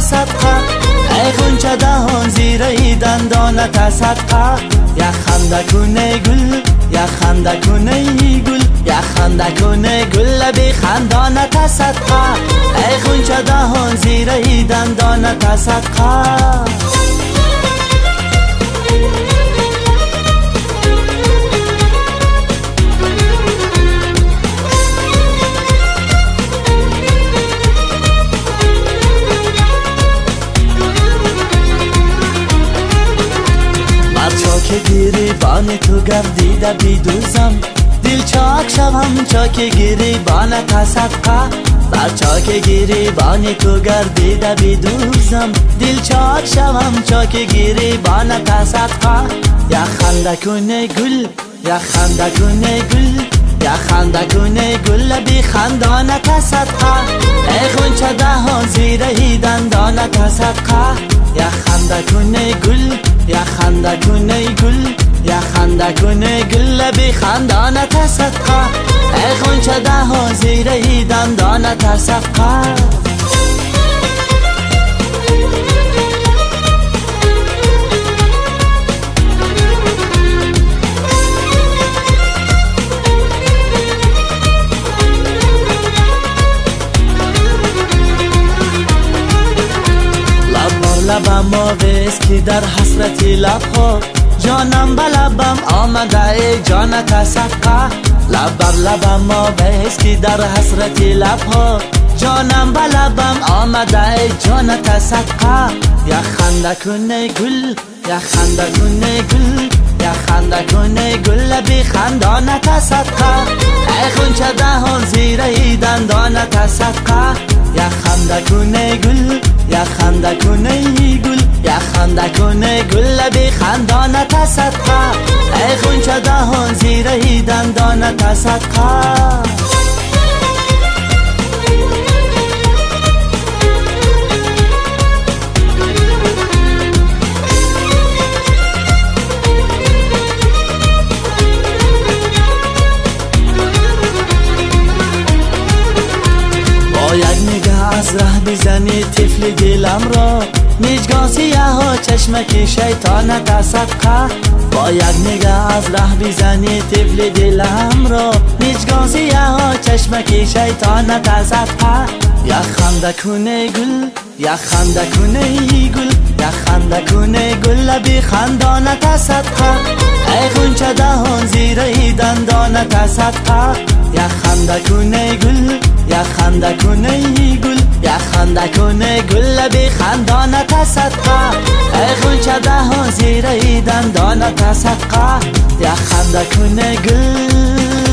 صدقه، ای غنچه دهان زیر دندانت صدقه. یک خنده کنه گل، یک خنده کنه گل، یک خنده کنه گل بی خندانت صدقه، ای غنچه دهان زیر دندانت صدقه. چاک گریبان تو گردیده بیدوزم، دل چاک شوم چاک گریبانت صدقه. بر چاک گریبان تو گردیده بیدوزم، دل چاک شوم چاک گریبانت صدقه. یک خنده کنه گل، یک خنده کنه گل، یک خنده کنه گل بی خندانت صدقه، ای غنچه دهان زیر دندانت صدقه. یک خنده کنه گل، یک خنده کنه گل، یک خنده کنه گل بی خندانت صدقه، ای غنچه دهان زیر دندانت صدقه. لبم آویز که در حسرت لبها، جانم به لبم آمده ای جانت صدقه. لب بر لبم آویز که در حسرت لبها، جانم به لبم آمده ای جانت صدقه. یک خنده کنه گل، یک خنده کنه گل، یک خنده کنه گل بی خندانت صدقه، ای غنچه دهان زیر دندانت صدقه. یک خنده کنه گل، یک خنده کنه گل، یک خنده کنه گل بی خندانت صدقه، ای غنچه دهان زیر دندانت صدقه. یک نگاه از ره بزنی طفل دلم را، مژگان سیاه ها چشمک شیطانت صدقه. با یک نگاه از ره بزنی طفل دلم را، مژگان سیاه ها چشمک شیطانت صدقه. یک خنده کنه گل، یک خنده کنه گل، یک خنده کنه گل بی خندانت صدقه، ای غنچه دهان زیر دندانت صدقه. یک خنده کنه گل، یک خنده کنه گل، یک خنده کنه گل بی خندانت صدقه، ای غنچه دهان زیر دندانت صدقه. یک خنده کنه گل.